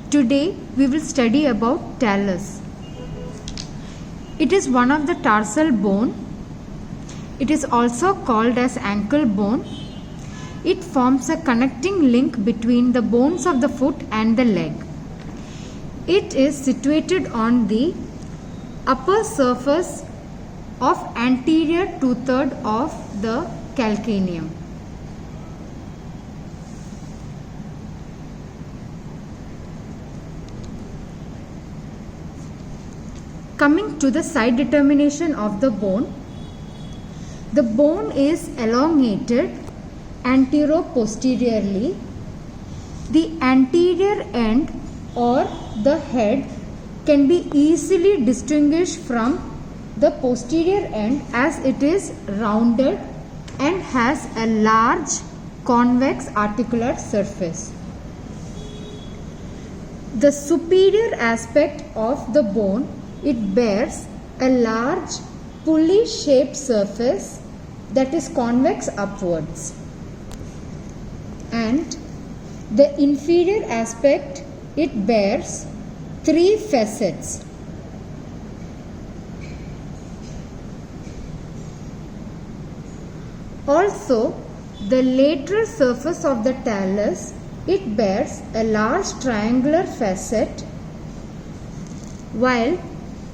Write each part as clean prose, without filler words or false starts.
Today we will study about talus. It is one of the tarsal bone. It is also called as ankle bone. It forms a connecting link between the bones of the foot and the leg. It is situated on the upper surface of anterior two-thirds of the calcaneum. Coming to the side determination of the bone is elongated antero-posteriorly. The anterior end or the head can be easily distinguished from the posterior end as it is rounded and has a large convex articular surface. The superior aspect of the bone, it bears a large pulley-shaped surface that is convex upwards, and the inferior aspect, it bears three facets. Also, the lateral surface of the talus, it bears a large triangular facet, while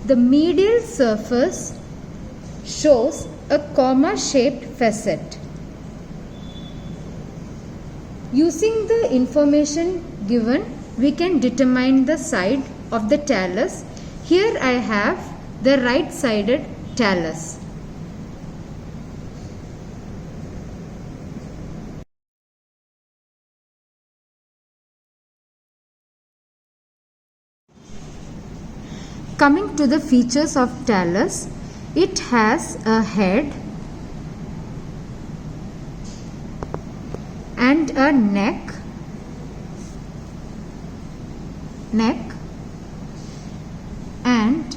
the medial surface shows a comma-shaped facet. Using the information given, we can determine the side of the talus. Here I have the right-sided talus. Coming to the features of talus, it has a head and a neck and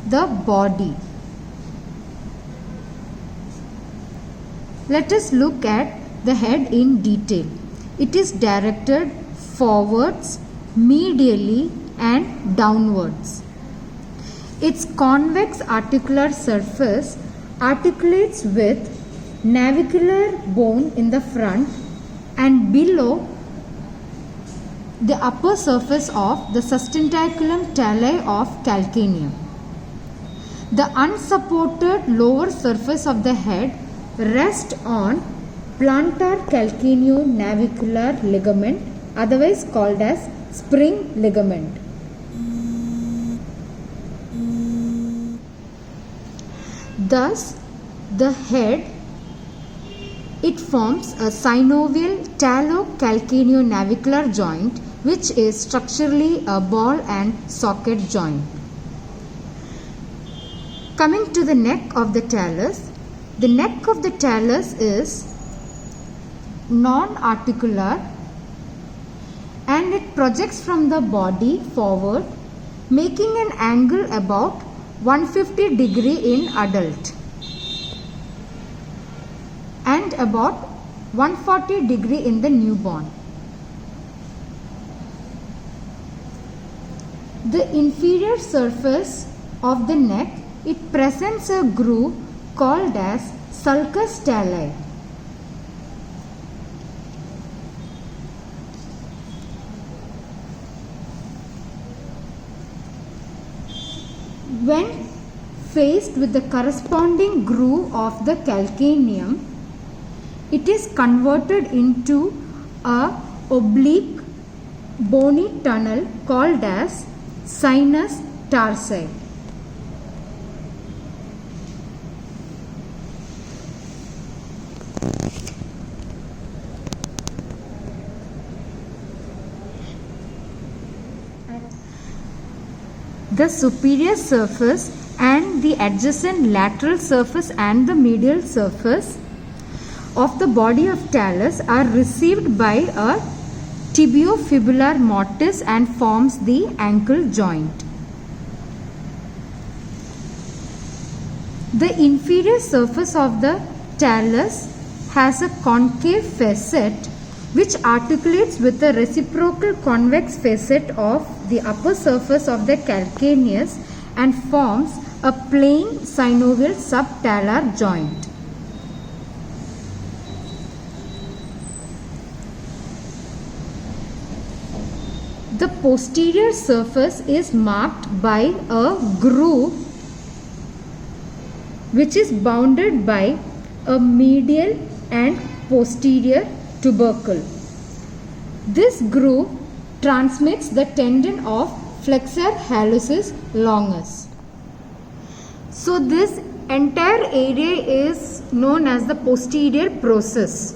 the body. Let us look at the head in detail. It is directed forwards, medially and downwards. Its convex articular surface articulates with navicular bone in the front and below the upper surface of the sustentaculum tali of calcaneum. The unsupported lower surface of the head rests on plantar calcaneo-navicular ligament, otherwise called as spring ligament. Thus, the head, it forms a synovial talo-calcaneo-navicular joint, which is structurally a ball and socket joint. Coming to the neck of the talus is non-articular and it projects from the body forward, making an angle about 150 degree in adult and about 140 degree in the newborn. The inferior surface of the neck, it presents a groove called as sulcus tali. When faced with the corresponding groove of the calcaneum, it is converted into a oblique bony tunnel called as sinus tarsi. The superior surface and the adjacent lateral surface and the medial surface of the body of talus are received by a tibiofibular mortise and forms the ankle joint. The inferior surface of the talus has a concave facet which articulates with the reciprocal convex facet of the upper surface of the calcaneus and forms a plain synovial subtalar joint. The posterior surface is marked by a groove which is bounded by a medial and posterior tubercle. This groove transmits the tendon of flexor hallucis longus. So this entire area is known as the posterior process.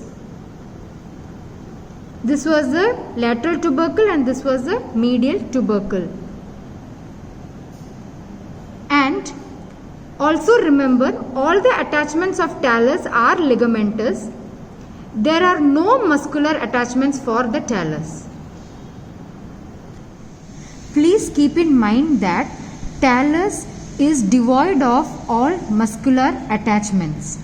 This was the lateral tubercle and this was the medial tubercle. And also remember, all the attachments of talus are ligamentous. There are no muscular attachments for the talus. Please keep in mind that talus is devoid of all muscular attachments.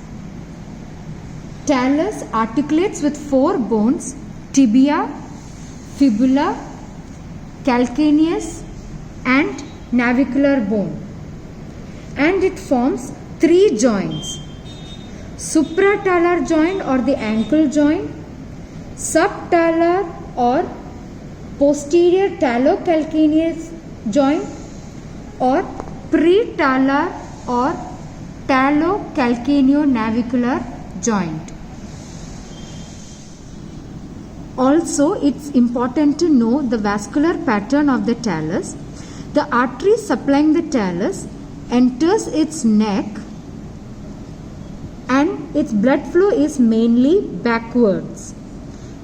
Talus articulates with 4 bones: tibia, fibula, calcaneus and navicular bone, and it forms 3 joints: supratalar joint or the ankle joint, subtalar or posterior talocalcaneus joint, or pretalar or talocalcaneo-navicular joint. Also, it's important to know the vascular pattern of the talus. The artery supplying the talus enters its neck and its blood flow is mainly backwards.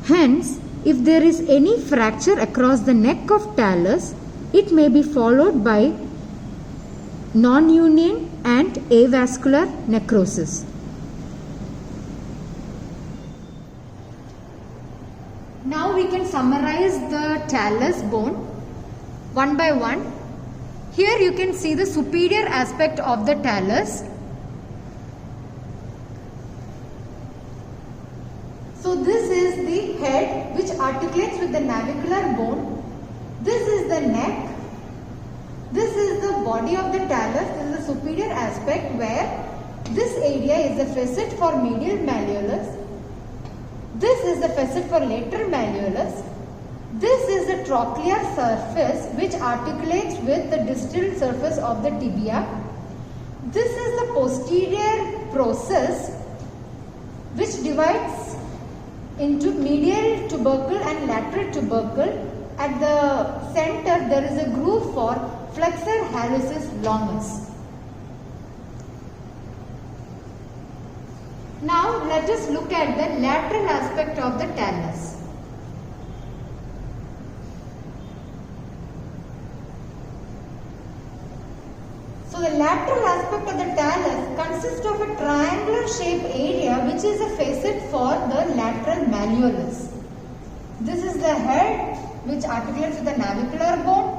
Hence, if there is any fracture across the neck of talus, it may be followed by non-union and avascular necrosis. Now we can summarize the talus bone one by one. Here you can see the superior aspect of the talus. So this is the head which articulates with the navicular bone. This is the neck. This is the body of the talus. This is the superior aspect where this area is the facet for medial malleolus. This is the facet for lateral malleolus. This is the trochlear surface which articulates with the distal surface of the tibia. This is the posterior process which divides into medial tubercle and lateral tubercle. At the center there is a groove for flexor hallucis longus. Now let us look at the lateral aspect of the talus. So the lateral aspect of the talus consists of a triangular shaped area which is a facet for the lateral malleolus. This is the head which articulates with the navicular bone.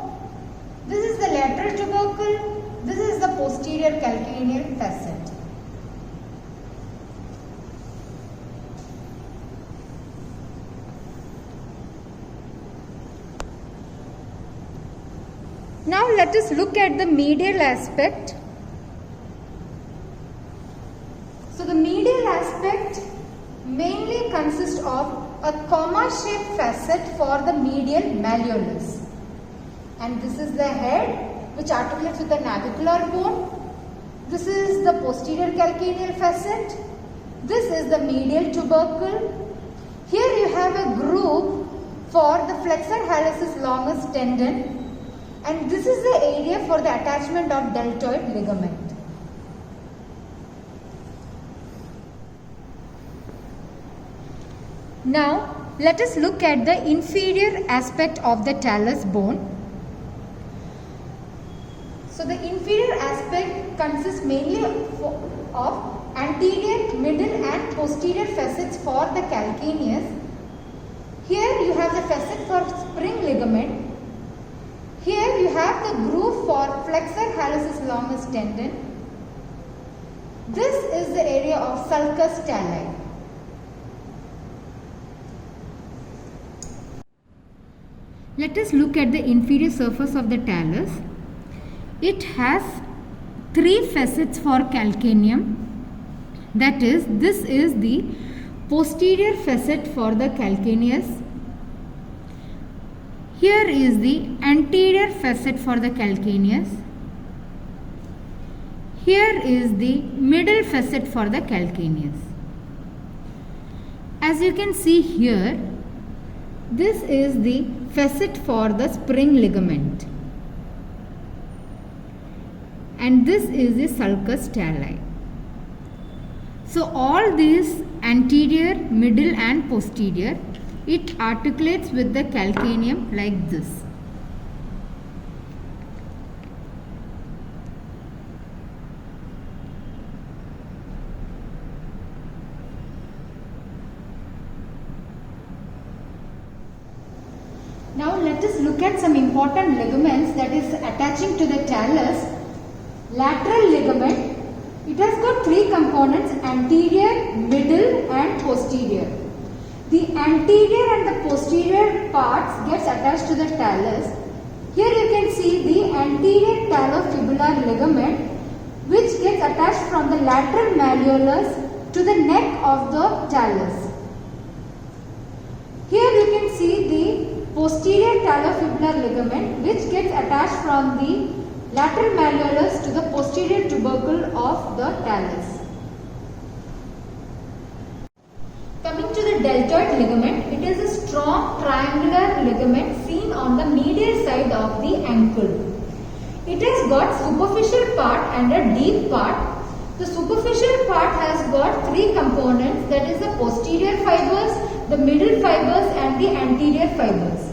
This is the lateral tubercle. This is the posterior calcaneal facet. Now let us look at the medial aspect. So the medial aspect mainly consists of a comma-shaped facet for the medial malleolus. And this is the head which articulates with the navicular bone. This is the posterior calcaneal facet. This is the medial tubercle. Here you have a groove for the flexor hallucis longus tendon. And this is the area for the attachment of deltoid ligament. Now let us look at the inferior aspect of the talus bone. So the inferior aspect consists mainly of anterior, middle and posterior facets for the calcaneus. Here you have the facet for spring ligament. Here you have the groove for flexor hallucis longus tendon. This is the area of sulcus tali. Let us look at the inferior surface of the talus. It has 3 facets for calcaneum. That is, this is the posterior facet for the calcaneus. Here is the anterior facet for the calcaneus. Here is the middle facet for the calcaneus. As you can see here, this is the facet for the spring ligament, and this is the sulcus tali. So all these anterior, middle and posterior, it articulates with the calcaneum like this. Now let us look at some important ligaments that is attaching to the talus. Lateral ligament, it has got 3 components: anterior, middle and posterior. The anterior and the posterior parts gets attached to the talus. Here you can see the anterior talofibular ligament, which gets attached from the lateral malleolus to the neck of the talus. Here you can see the posterior talofibular ligament, which gets attached from the lateral malleolus to the posterior tubercle of the talus. Coming to the deltoid ligament, it is a strong triangular ligament seen on the medial side of the ankle. It has got superficial part and a deep part. The superficial part has got 3 components, that is the posterior fibers, the middle fibers and the anterior fibers.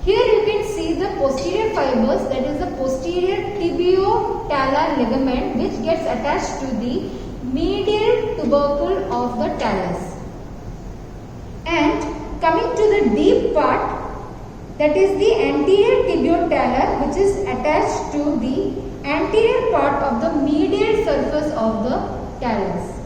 Here you can see the posterior fibers, that is the posterior tibio-talar ligament, which gets attached to the medial tubercle of the talus. And coming to the deep part, that is the anterior tibio-talar, which is attached to the anterior part of the medial surface of the talus.